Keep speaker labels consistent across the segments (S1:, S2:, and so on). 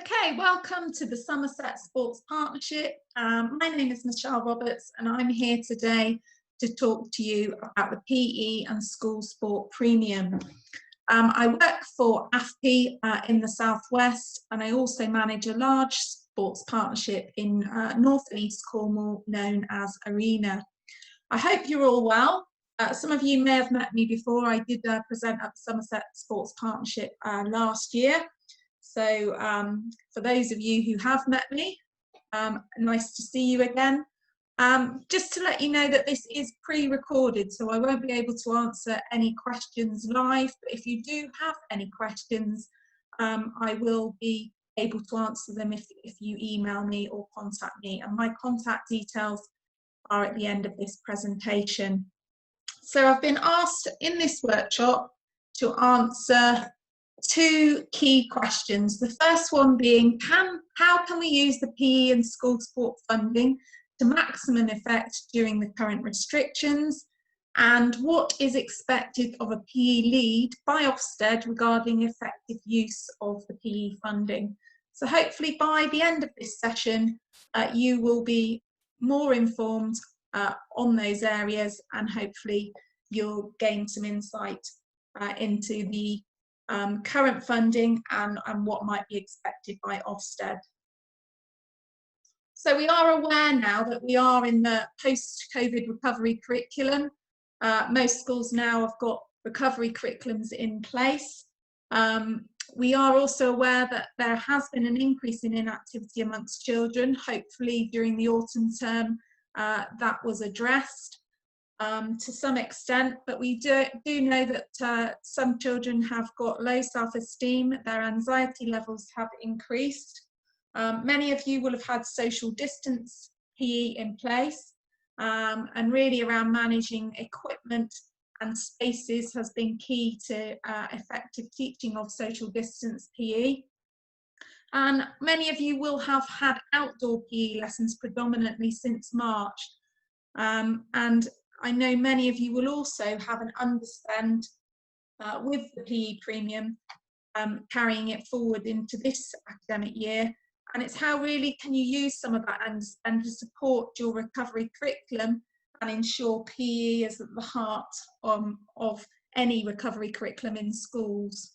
S1: Okay, welcome to the Somerset Sports Partnership. My name is Michelle Roberts and I'm here today to talk to you about the PE and school sport premium. I work for afPE in the Southwest, and I also manage a large sports partnership in North and East Cornwall known as Arena. I hope you're all well. Some of you may have met me before. I did present at the Somerset Sports Partnership last year. So for those of you who have met me, nice to see you again. Just to let you know that this is pre-recorded, so I won't be able to answer any questions live, but if you do have any questions, I will be able to answer them if you email me or contact me, and my contact details are at the end of this presentation. So I've been asked in this workshop to answer two key questions. The first one being, how can we use the PE and school sport funding to maximum effect during the current restrictions? And what is expected of a PE lead by Ofsted regarding effective use of the PE funding? So hopefully by the end of this session, you will be more informed on those areas, and hopefully you'll gain some insight into the current funding and what might be expected by Ofsted. So we are aware now that we are in the post-COVID recovery curriculum. Most schools now have got recovery curriculums in place. We are also aware that there has been an increase in inactivity amongst children. Hopefully during the autumn term that was addressed to some extent, but we do know that some children have got low self-esteem, their anxiety levels have increased. Many of you will have had social distance PE in place, and really around managing equipment and spaces has been key to effective teaching of social distance PE. And many of you will have had outdoor PE lessons predominantly since March, and I know many of you will also have an underspend with the PE premium, carrying it forward into this academic year. And it's how really can you use some of that underspend to support your recovery curriculum and ensure PE is at the heart of any recovery curriculum in schools.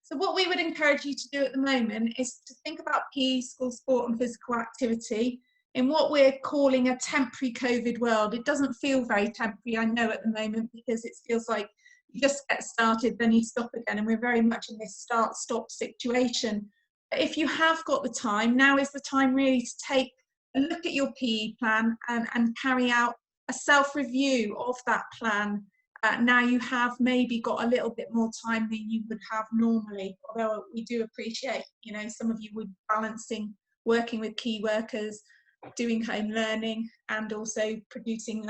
S1: So what we would encourage you to do at the moment is to think about PE, school sport and physical activity in what we're calling a temporary COVID world. It doesn't feel very temporary, I know, at the moment, because it feels like you just get started, then you stop again, and we're very much in this start-stop situation. But if you have got the time, now is the time really to take a look at your PE plan and carry out a self-review of that plan. Now you have maybe got a little bit more time than you would have normally, although we do appreciate, you know, some of you would balancing working with key workers, doing home learning, and also producing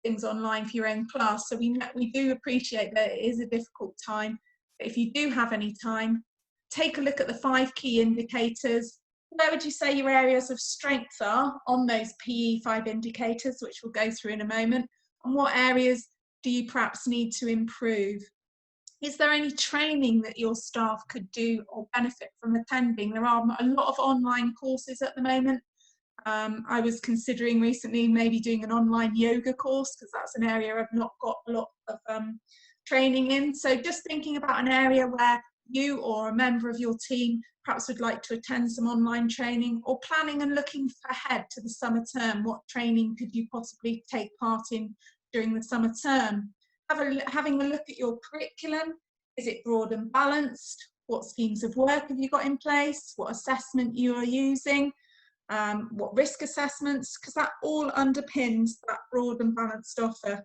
S1: things online for your own class. So we do appreciate that it is a difficult time. But if you do have any time, take a look at the 5 key indicators. Where would you say your areas of strength are on those PE 5 indicators, which we'll go through in a moment, and what areas do you perhaps need to improve? Is there any training that your staff could do or benefit from attending? There are a lot of online courses at the moment. I was considering recently maybe doing an online yoga course, because that's an area I've not got a lot of training in. So just thinking about an area where you or a member of your team perhaps would like to attend some online training, or planning and looking ahead to the summer term. What training could you possibly take part in during the summer term? Having a look at your curriculum. Is it broad and balanced? What schemes of work have you got in place? What assessment you are using? What risk assessments, because that all underpins that broad and balanced offer.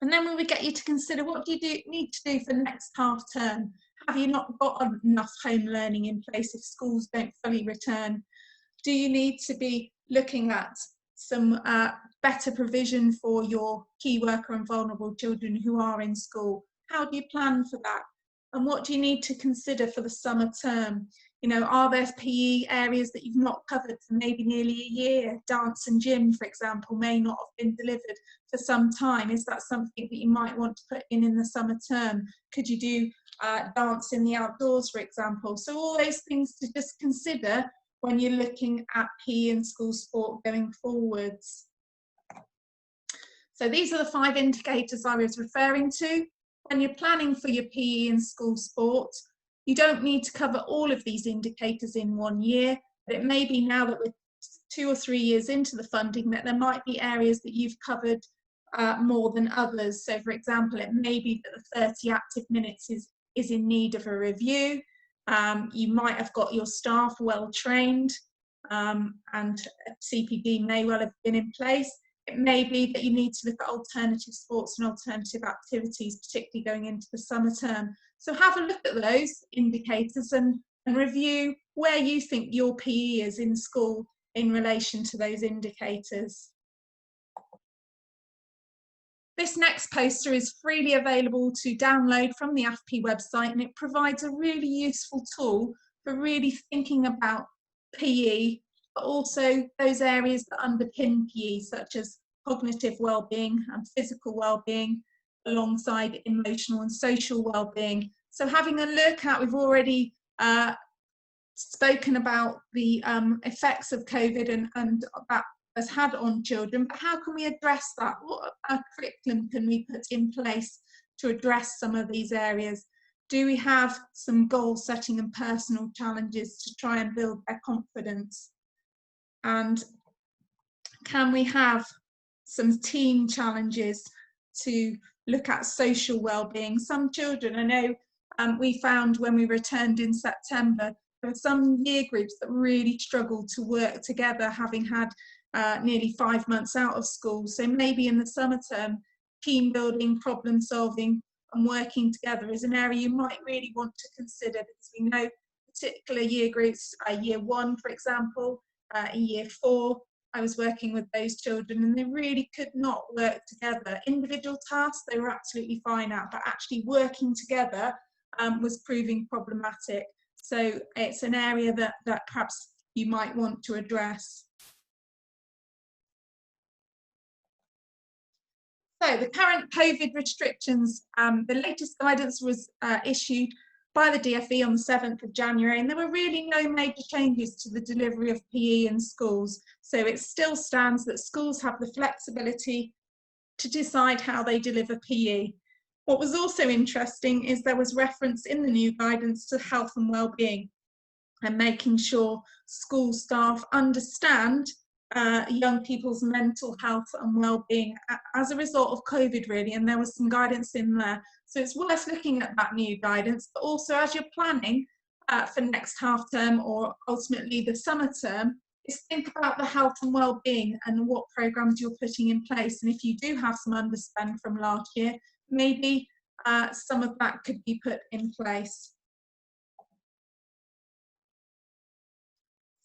S1: And then we would get you to consider, what do you need to do for next half term? Have you not got enough home learning in place if schools don't fully return? Do you need to be looking at some better provision for your key worker and vulnerable children who are in school? How do you plan for that? And what do you need to consider for the summer term? You know, are there PE areas that you've not covered for maybe nearly a year? Dance and gym, for example, may not have been delivered for some time. Is that something that you might want to put in the summer term? Could you do dance in the outdoors, for example. So all those things to just consider when you're looking at PE and school sport going forwards. So these are the 5 indicators I was referring to. When you're planning for your PE and school sport, you don't need to cover all of these indicators in 1 year, but it may be now that we're 2 or 3 years into the funding that there might be areas that you've covered more than others. So for example, it may be that the 30 active minutes is in need of a review. You might have got your staff well trained, and CPD may well have been in place. It may be that you need to look at alternative sports and alternative activities, particularly going into the summer term. So have a look at those indicators and review where you think your PE is in school in relation to those indicators. This next poster is freely available to download from the afPE website, and it provides a really useful tool for really thinking about PE, but also those areas that underpin PE, such as cognitive well-being and physical well-being, alongside emotional and social well-being. So having a look at, we've already spoken about the effects of COVID and that has had on children, but how can we address that? What curriculum can we put in place to address some of these areas? Do we have some goal setting and personal challenges to try and build their confidence? And can we have some team challenges to look at social well-being? Some children, I know we found when we returned in September, there were some year groups that really struggled to work together, having had nearly 5 months out of school. So maybe in the summer term, team building, problem solving and working together is an area you might really want to consider, because we know particular year groups, year 1 for example, in year 4, I was working with those children and they really could not work together. Individual tasks they were absolutely fine at, but actually working together was proving problematic. So it's an area that perhaps you might want to address. So the current COVID restrictions, the latest guidance was issued by the DfE on the 7th of January, and there were really no major changes to the delivery of PE in schools. So it still stands that schools have the flexibility to decide how they deliver PE. What was also interesting is there was reference in the new guidance to health and well-being and making sure school staff understand young people's mental health and well-being as a result of COVID, really, and there was some guidance in there. So it's worth looking at that new guidance, but also as you're planning for next half term or ultimately the summer term, is think about the health and well-being and what programs you're putting in place. And if you do have some underspend from last year, maybe some of that could be put in place.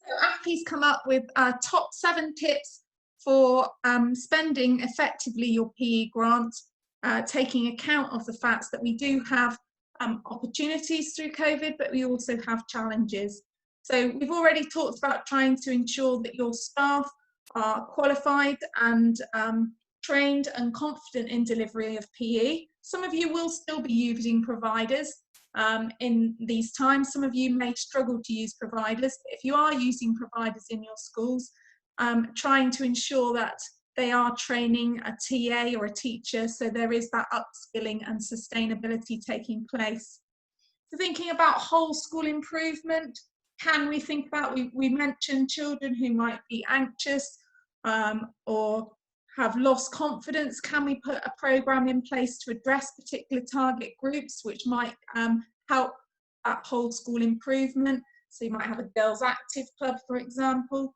S1: So afPE's come up with top 7 tips for spending effectively your PE grant, taking account of the fact that we do have opportunities through COVID, but we also have challenges. So we've already talked about trying to ensure that your staff are qualified and trained and confident in delivery of PE. Some of you will still be using providers in these times. Some of you may struggle to use providers, but if you are using providers in your schools, trying to ensure that they are training a TA or a teacher, so there is that upskilling and sustainability taking place. So thinking about whole school improvement, can we think about, we mentioned children who might be anxious or have lost confidence. Can we put a programme in place to address particular target groups which might help that whole school improvement? So you might have a girls active club, for example.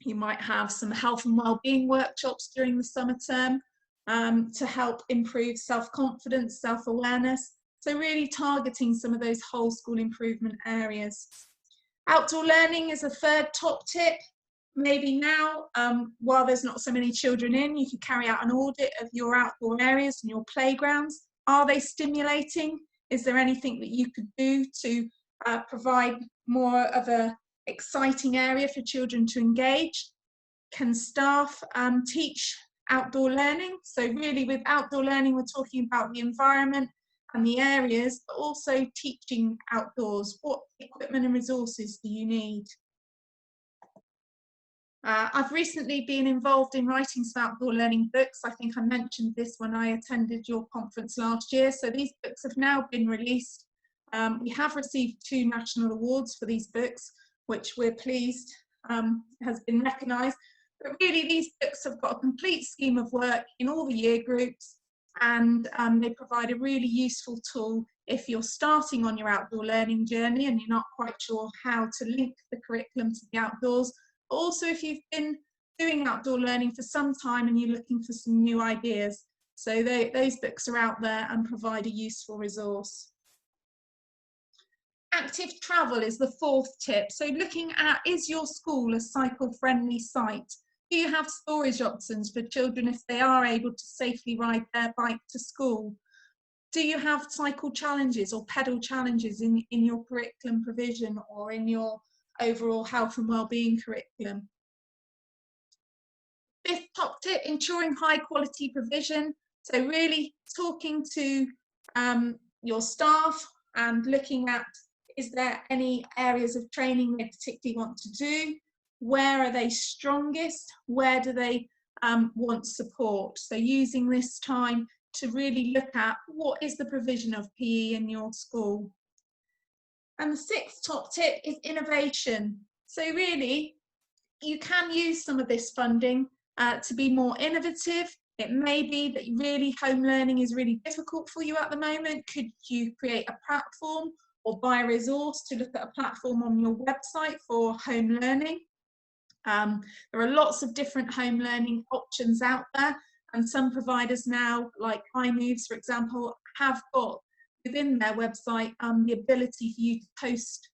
S1: You might have some health and wellbeing workshops during the summer term to help improve self-confidence, self-awareness. So really targeting some of those whole school improvement areas. Outdoor learning is a third top tip. Maybe now, while there's not so many children in, you could carry out an audit of your outdoor areas and your playgrounds. Are they stimulating? Is there anything that you could do to provide more of an exciting area for children to engage? Can staff teach outdoor learning? So really with outdoor learning, we're talking about the environment and the areas, but also teaching outdoors. What equipment and resources do you need? I've recently been involved in writing some outdoor learning books. I think I mentioned this when I attended your conference last year. So these books have now been released. We have received 2 national awards for these books, which we're pleased has been recognised. But really, these books have got a complete scheme of work in all the year groups, and they provide a really useful tool if you're starting on your outdoor learning journey and you're not quite sure how to link the curriculum to the outdoors. Also, if you've been doing outdoor learning for some time and you're looking for some new ideas. So those books are out there and provide a useful resource. Active travel is the 4th tip. So looking at, is your school a cycle-friendly site? Do you have storage options for children if they are able to safely ride their bike to school? Do you have cycle challenges or pedal challenges in your curriculum provision or in your overall health and wellbeing curriculum? 5th top tip, ensuring high quality provision. So really talking to your staff and looking at, is there any areas of training they particularly want to do? Where are they strongest? Where do they want support? So using this time to really look at what is the provision of PE in your school. And the 6th top tip is innovation. So really, you can use some of this funding to be more innovative. It may be that really home learning is really difficult for you at the moment. Could you create a platform or buy a resource to look at a platform on your website for home learning? There are lots of different home learning options out there, and some providers now, like iMoves, for example, have got within their website the ability for you to post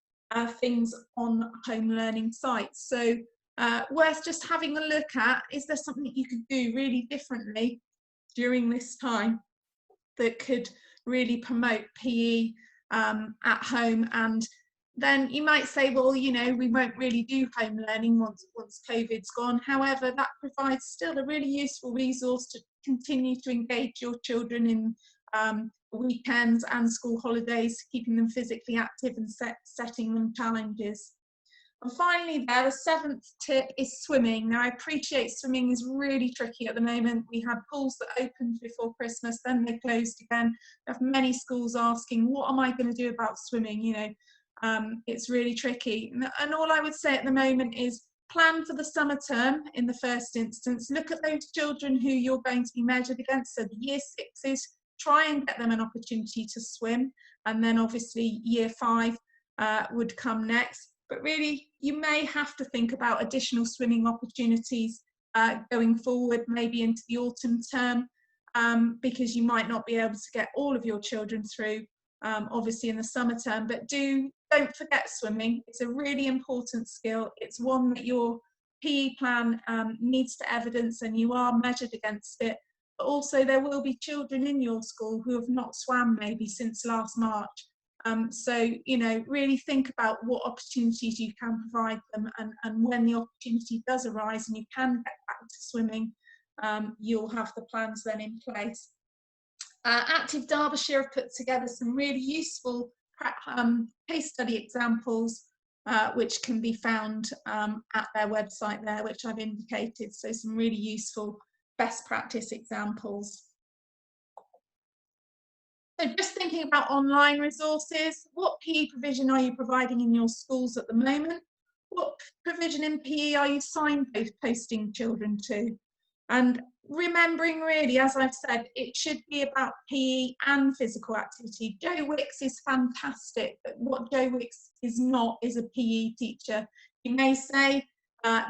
S1: things on home learning sites. So worth just having a look at, is there something you could do really differently during this time that could really promote PE at home? And then you might say, well, you know, we won't really do home learning once COVID's gone. However, that provides still a really useful resource to continue to engage your children in weekends and school holidays, keeping them physically active and setting them challenges. And finally there, the 7th tip is swimming. Now I appreciate swimming is really tricky at the moment. We had pools that opened before Christmas, then they closed again. We have many schools asking, what am I going to do about swimming? You know, it's really tricky. And all I would say at the moment is plan for the summer term in the first instance. Look at those children who you're going to be measured against. So the year 6s, try and get them an opportunity to swim. And then obviously year 5 would come next. But really, you may have to think about additional swimming opportunities going forward, maybe into the autumn term, because you might not be able to get all of your children through, obviously in the summer term. But don't forget swimming. It's a really important skill. It's one that your PE plan needs to evidence, and you are measured against it. But also there will be children in your school who have not swam maybe since last March. So, you know, really think about what opportunities you can provide them, and when the opportunity does arise and you can get back to swimming, you'll have the plans then in place. Active Derbyshire have put together some really useful case study examples, which can be found at their website there, which I've indicated. So some really useful best practice examples. So just thinking about online resources, what PE provision are you providing in your schools at the moment? What provision in PE are you signposting children to? And remembering really, as I've said, it should be about PE and physical activity. Joe Wicks is fantastic, but what Joe Wicks is not is a PE teacher. You may say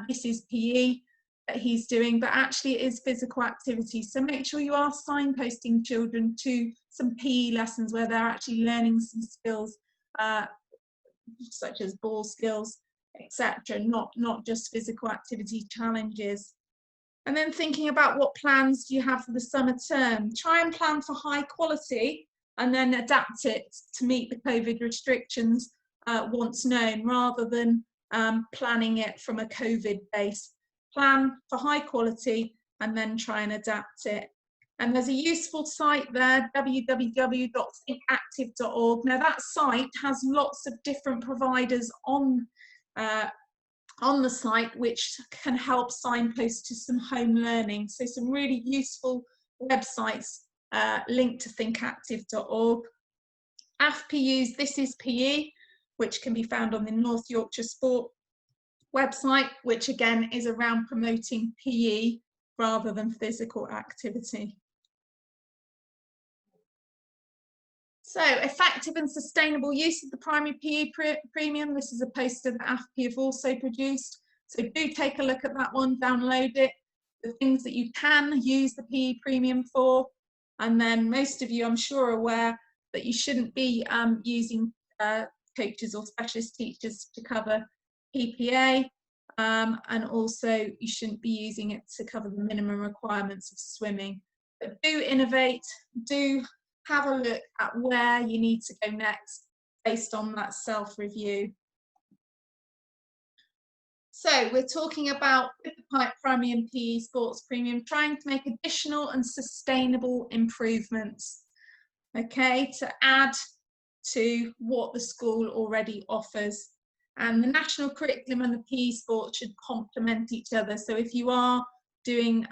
S1: this is PE that he's doing, but actually it is physical activity. So make sure you are signposting children to some PE lessons where they're actually learning some skills, such as ball skills, etc., not just physical activity challenges. And then thinking about what plans do you have for the summer term. Try and plan for high quality and then adapt it to meet the COVID restrictions once known, rather than planning it from a COVID base. Plan for high quality and then try and adapt it. And there's a useful site there, www.thinkactive.org. Now that site has lots of different providers on the site which can help signpost to some home learning. So some really useful websites linked to thinkactive.org. afPE's This Is PE, which can be found on the North Yorkshire Sport website, which again is around promoting PE rather than physical activity. So, effective and sustainable use of the primary PE premium. This is a poster that afPE have also produced. So do take a look at that one, download it. The things that you can use the PE premium for. And then most of you, I'm sure, are aware that you shouldn't be using coaches or specialist teachers to cover PPA. And also you shouldn't be using it to cover the minimum requirements of swimming. But do innovate, do have a look at where you need to go next based on that self-review. So we're talking about with the primary and PE sports premium, trying to make additional and sustainable improvements, okay, to add to what the school already offers. And the national curriculum and the PE sports should complement each other. So if you are doing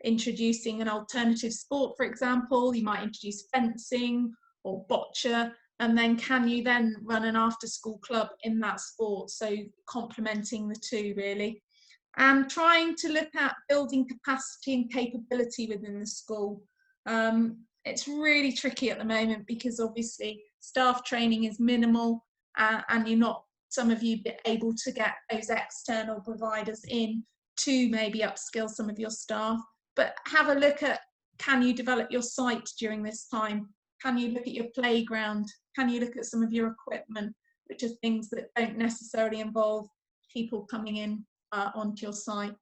S1: introducing an alternative sport, for example, you might introduce fencing or boccia, and then can you then run an after school club in that sport? So complementing the two really. And trying to look at building capacity and capability within the school. It's really tricky at the moment because obviously staff training is minimal and you're not, some of you, able to get those external providers in to maybe upskill some of your staff. But have a look at, can you develop your site during this time? Can you look at your playground? Can you look at some of your equipment, which are things that don't necessarily involve people coming in onto your site?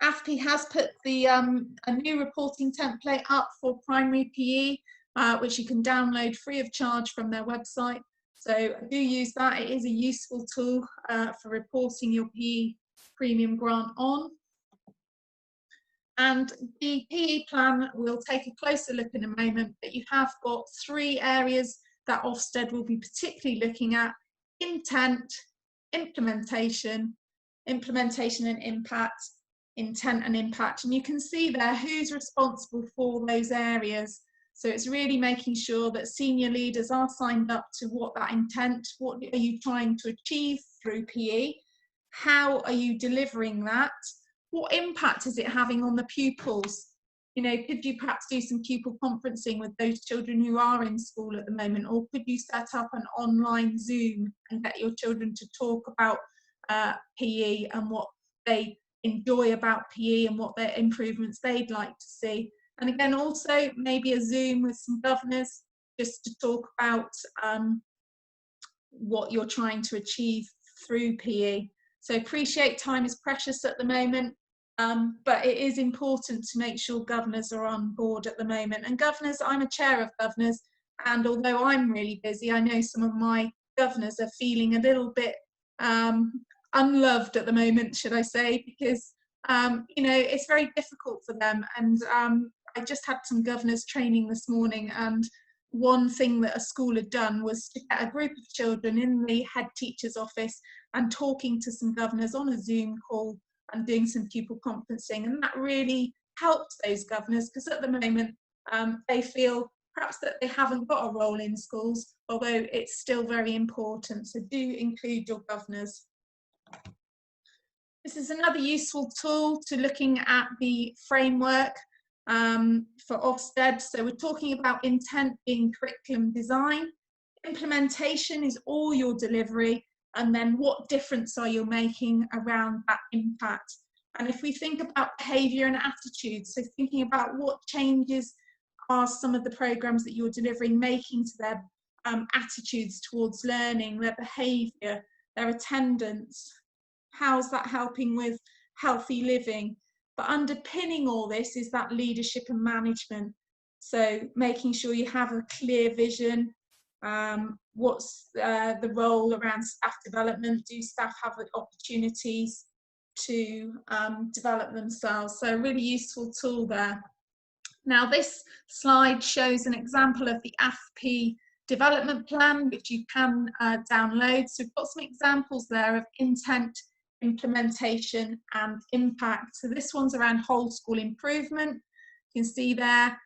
S1: afPE has put the a new reporting template up for primary PE, which you can download free of charge from their website. So do use that. It is a useful tool for reporting your PE premium grant on. And the PE plan, we'll take a closer look in a moment, but you have got 3 areas that Ofsted will be particularly looking at: intent, implementation and impact, intent and impact. And you can see there who's responsible for those areas. So it's really making sure that senior leaders are signed up to what that intent, what are you trying to achieve through PE? How are you delivering that? What impact is it having on the pupils? You know, could you perhaps do some pupil conferencing with those children who are in school at the moment? Or could you set up an online Zoom and get your children to talk about PE and what they enjoy about PE and what their improvements they'd like to see? And again, also maybe a Zoom with some governors just to talk about what you're trying to achieve through PE. So appreciate time is precious at the moment, but it is important to make sure governors are on board at the moment. And governors, I'm a chair of governors, and although I'm really busy, I know some of my governors are feeling a little bit unloved at the moment, should I say, because you know, it's very difficult for them. And I just had some governors training this morning, and one thing that a school had done was to get a group of children in the head teacher's office and talking to some governors on a Zoom call and doing some pupil conferencing. And that really helped those governors, because at the moment they feel perhaps that they haven't got a role in schools, although it's still very important. So do include your governors. This is another useful tool to looking at the framework for Ofsted. So we're talking about intent being curriculum design. Implementation is all your delivery, and then what difference are you making around that impact? And if we think about behaviour and attitudes, so thinking about what changes are some of the programmes that you're delivering making to their attitudes towards learning, their behaviour, their attendance, how's that helping with healthy living? But underpinning all this is that leadership and management. So making sure you have a clear vision. What's the role around staff development? Do staff have opportunities? to develop themselves. So a really useful tool there. Now this slide shows an example of the afPE development plan, which you can download. So we've got some examples there of intent, implementation and impact. So this one's around whole school improvement. You can see there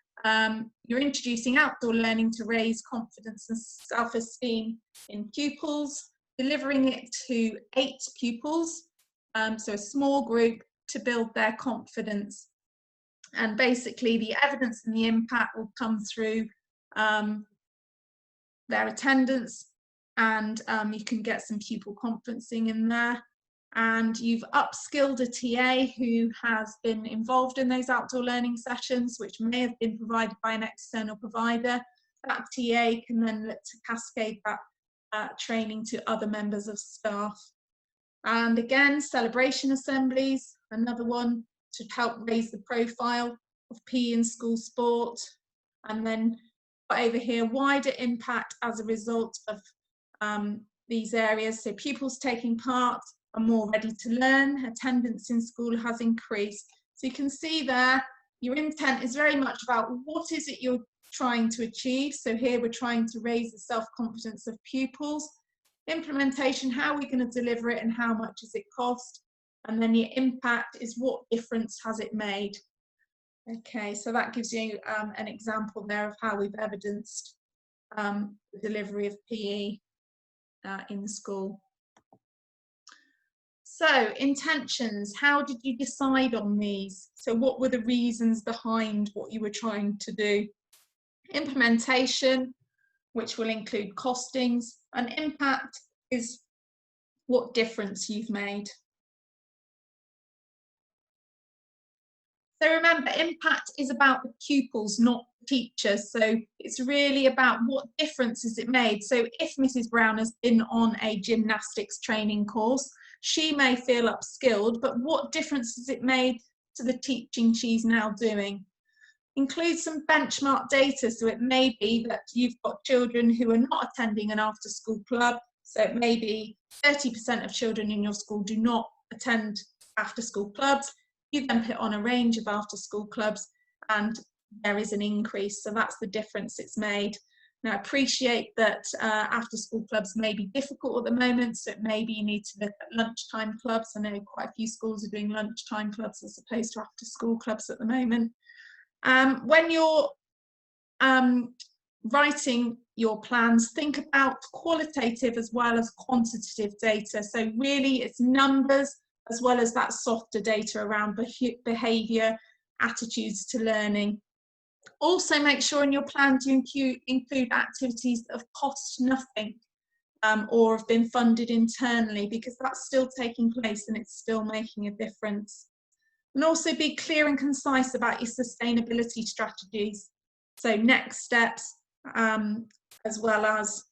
S1: you're introducing outdoor learning to raise confidence and self-esteem in pupils, delivering it to 8 pupils, so a small group, to build their confidence. And basically the evidence and the impact will come through their attendance, and you can get some pupil conferencing in there. And you've upskilled a TA who has been involved in those outdoor learning sessions, which may have been provided by an external provider. That TA can then look to cascade that training to other members of staff. And again, celebration assemblies, another one to help raise the profile of PE in school sport. And then over here, wider impact as a result of these areas. So pupils taking part are more ready to learn, attendance in school has increased. So you can see there, your intent is very much about what is it you're trying to achieve. So here we're trying to raise the self-confidence of pupils. Implementation, how are we going to deliver it and how much does it cost? And then your impact is what difference has it made? Okay, so that gives you an example there of how we've evidenced the delivery of PE in school. So intentions, how did you decide on these? So what were the reasons behind what you were trying to do? Implementation, which will include costings, and impact is what difference you've made. So remember, impact is about the pupils, not teachers. So it's really about what difference has it made. So if Mrs. Brown has been on a gymnastics training course, she may feel upskilled, but what difference has it made to the teaching she's now doing? Include some benchmark data. So it may be that you've got children who are not attending an after-school club. So it may be 30% of children in your school do not attend after-school clubs. You then put on a range of after-school clubs and there is an increase. So that's the difference it's made. Now, appreciate that after-school clubs may be difficult at the moment, so maybe you need to look at lunchtime clubs. I know quite a few schools are doing lunchtime clubs as opposed to after-school clubs at the moment. When you're writing your plans, think about qualitative as well as quantitative data. So really it's numbers as well as that softer data around behaviour, attitudes to learning. Also make sure in your plan to include activities that have cost nothing or have been funded internally, because that's still taking place and it's still making a difference. And also be clear and concise about your sustainability strategies. So next steps, as well as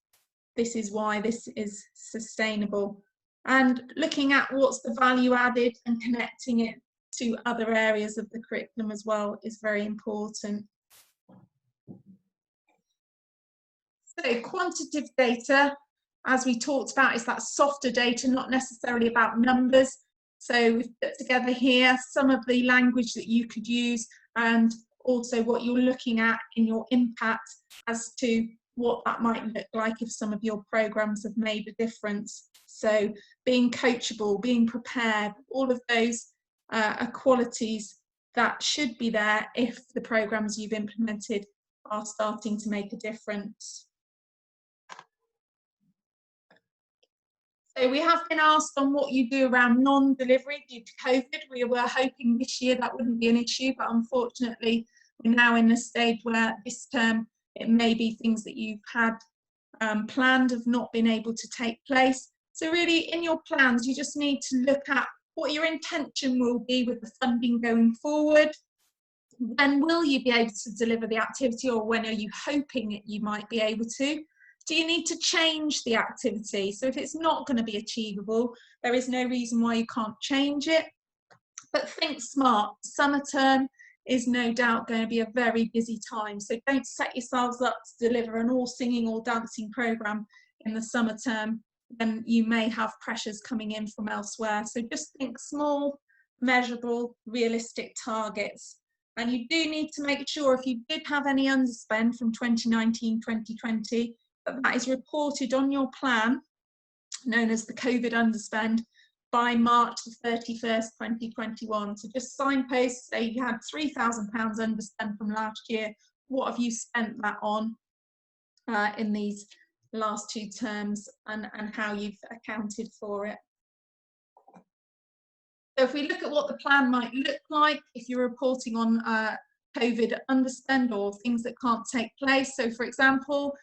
S1: this is why this is sustainable. And looking at what's the value added and connecting it to other areas of the curriculum as well is very important. So quantitative data, as we talked about, is that softer data, not necessarily about numbers. So we've put together here some of the language that you could use and also what you're looking at in your impact as to what that might look like if some of your programs have made a difference. So being coachable, being prepared, all of those are qualities that should be there if the programs you've implemented are starting to make a difference. So we have been asked on what you do around non-delivery due to COVID. We were hoping this year that wouldn't be an issue, but unfortunately we're now in a stage where this term it may be things that you've had planned have not been able to take place. So really in your plans you just need to look at what your intention will be with the funding going forward. When will you be able to deliver the activity, or when are you hoping that you might be able to? Do you need to change the activity? So if it's not going to be achievable, there is no reason why you can't change it. But think smart. Summer term is no doubt going to be a very busy time. So don't set yourselves up to deliver an all singing, all dancing programme in the summer term. then you may have pressures coming in from elsewhere. So just think small, measurable, realistic targets. And you do need to make sure if you did have any underspend from 2019-2020, that is reported on your plan, known as the COVID underspend, by March the 31st, 2021. So just signpost, say you had £3,000 underspend from last year, what have you spent that on in these last 2 terms, and how you've accounted for it. So if we look at what the plan might look like if you're reporting on COVID underspend or things that can't take place. So for example,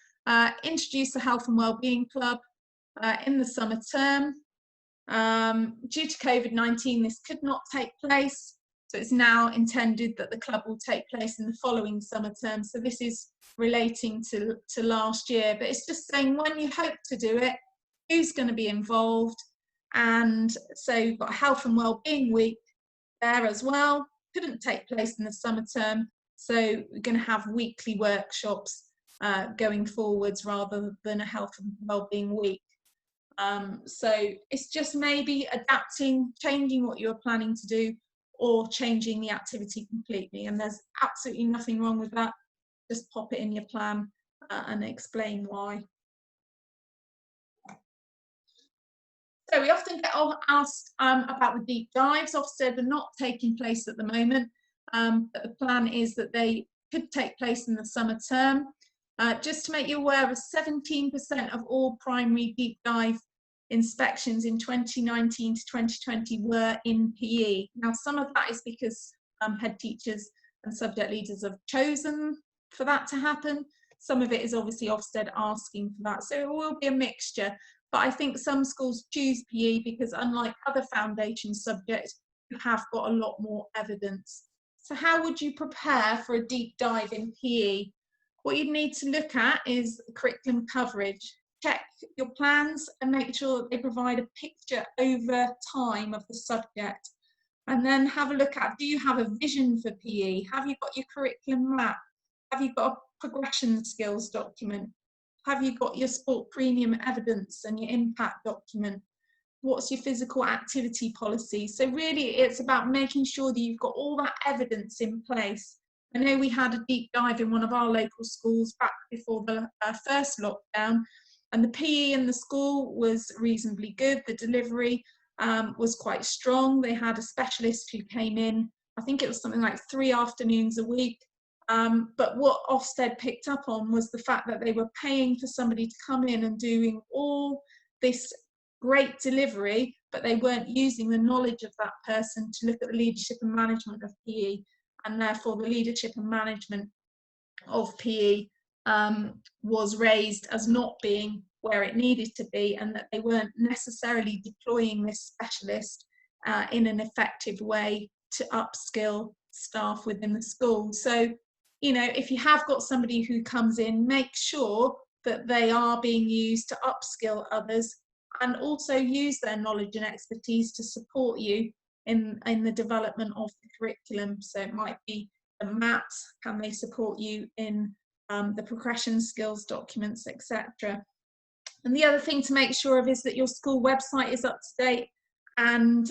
S1: introduce a health and wellbeing club in the summer term. Due to COVID-19, this could not take place. So it's now intended that the club will take place in the following summer term. So this is relating to last year, but it's just saying when you hope to do it, who's going to be involved. And so you've got a health and wellbeing week there as well. Couldn't take place in the summer term. So we're going to have weekly workshops going forwards rather than a health and wellbeing week. So it's just maybe adapting, changing what you're planning to do, or changing the activity completely. And there's absolutely nothing wrong with that. Just pop it in your plan and explain why. So we often get asked about the deep dives. Ofsted are not taking place at the moment, but the plan is that they could take place in the summer term. Just to make you aware, 17% of all primary deep dive inspections in 2019 to 2020 were in PE. Now, some of that is because head teachers and subject leaders have chosen for that to happen. Some of it is obviously Ofsted asking for that. So it will be a mixture. But I think some schools choose PE because, unlike other foundation subjects, you have got a lot more evidence. So how would you prepare for a deep dive in PE? What you'd need to look at is curriculum coverage. Check your plans and make sure that they provide a picture over time of the subject. And then have a look at, do you have a vision for PE? Have you got your curriculum map? Have you got a progression skills document? Have you got your sport premium evidence and your impact document? What's your physical activity policy? So really it's about making sure that you've got all that evidence in place. I know we had a deep dive in one of our local schools back before the first lockdown, and the PE in the school was reasonably good. The delivery was quite strong. They had a specialist who came in, I think it was something like 3 afternoons a week. But what Ofsted picked up on was the fact that they were paying for somebody to come in and doing all this great delivery, but they weren't using the knowledge of that person to look at the leadership and management of PE, and therefore the leadership and management of PE was raised as not being where it needed to be, and that they weren't necessarily deploying this specialist in an effective way to upskill staff within the school. So, you know, if you have got somebody who comes in, make sure that they are being used to upskill others, and also use their knowledge and expertise to support you in the development of the curriculum. So it might be the maths, can they support you in the progression skills documents, etc. And the other thing to make sure of is that your school website is up to date, and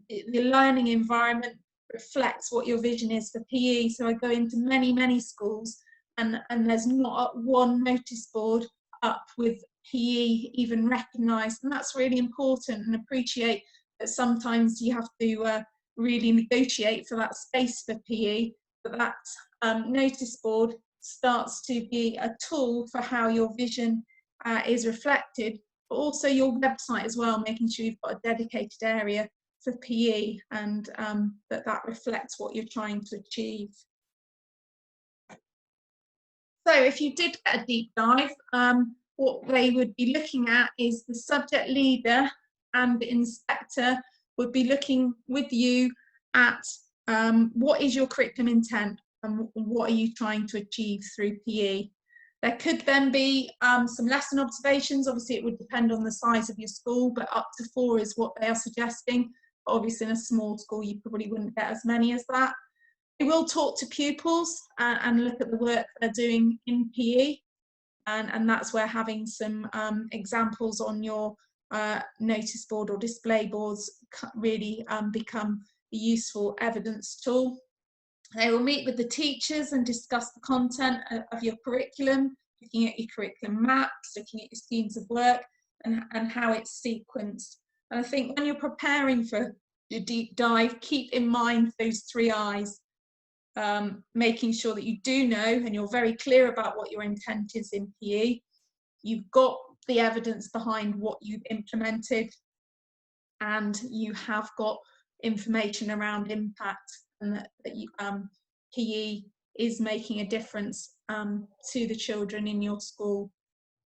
S1: the learning environment reflects what your vision is for PE. So I go into many schools, and there's not one notice board up with PE even recognised, and that's really important. And appreciate that sometimes you have to really negotiate for that space for PE, but that notice board starts to be a tool for how your vision is reflected, but also your website as well, making sure you've got a dedicated area for PE, and that reflects what you're trying to achieve. So if you did get a deep dive, what they would be looking at is the subject leader and the inspector would be looking with you at what is your curriculum intent and what are you trying to achieve through PE. There could then be some lesson observations. Obviously it would depend on the size of your school, but up to 4 is what they are suggesting. Obviously in a small school you probably wouldn't get as many as that. They will talk to pupils and look at the work they're doing in PE. and that's where having some examples on your notice board or display boards really become a useful evidence tool. They will meet with the teachers and discuss the content of your curriculum, looking at your curriculum maps, looking at your schemes of work, and how it's sequenced. And I think when you're preparing for your deep dive, keep in mind those 3 I's, making sure that you do know and you're very clear about what your intent is in PE. You've got the evidence behind what you've implemented, and you have got information around impact, and that PE is making a difference to the children in your school,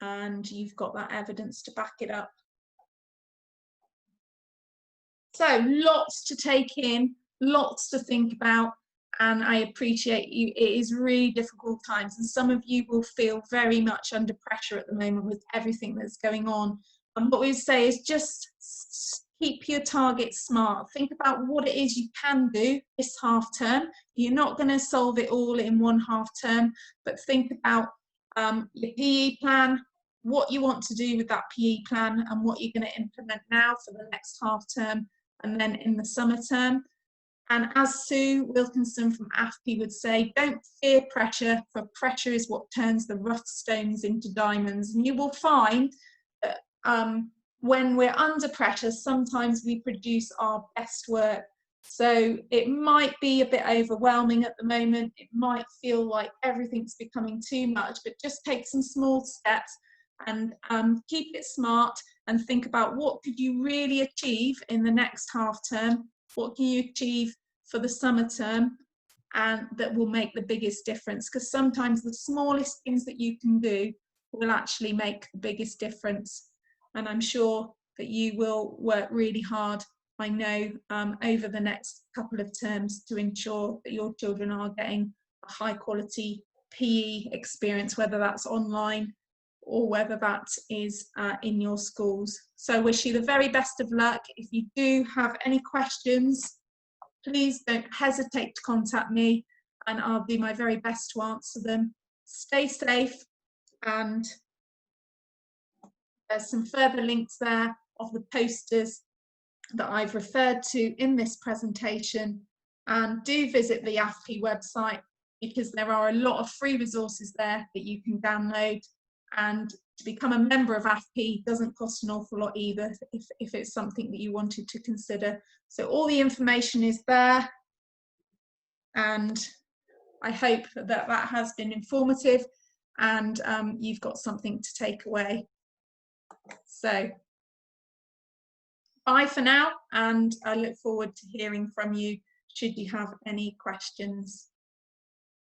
S1: and you've got that evidence to back it up. So lots to take in, lots to think about, and I appreciate you. It is really difficult times, and some of you will feel very much under pressure at the moment with everything that's going on. And what we would say is just keep your targets smart. Think about what it is you can do this half term. You're not going to solve it all in one half term, but think about your PE plan, what you want to do with that PE plan, and what you're going to implement now for the next half term and then in the summer term. And as Sue Wilkinson from afPE would say, don't fear pressure, for pressure is what turns the rough stones into diamonds. And you will find that when we're under pressure, sometimes we produce our best work. So it might be a bit overwhelming at the moment. It might feel like everything's becoming too much, but just take some small steps and keep it smart and think about what could you really achieve in the next half term. What can you achieve for the summer term, and that will make the biggest difference, because sometimes the smallest things that you can do will actually make the biggest difference. And I'm sure that you will work really hard, I know, over the next couple of terms to ensure that your children are getting a high quality PE experience, whether that's online or whether that is in your schools. So wish you the very best of luck. If you do have any questions, please don't hesitate to contact me and I'll do my very best to answer them. Stay safe, and there's some further links there of the posters that I've referred to in this presentation. And do visit the afPE website, because there are a lot of free resources there that you can download. And to become a member of afPE doesn't cost an awful lot either, if it's something that you wanted to consider. So all the information is there, and I hope that that has been informative and you've got something to take away. So bye for now, and I look forward to hearing from you should you have any questions.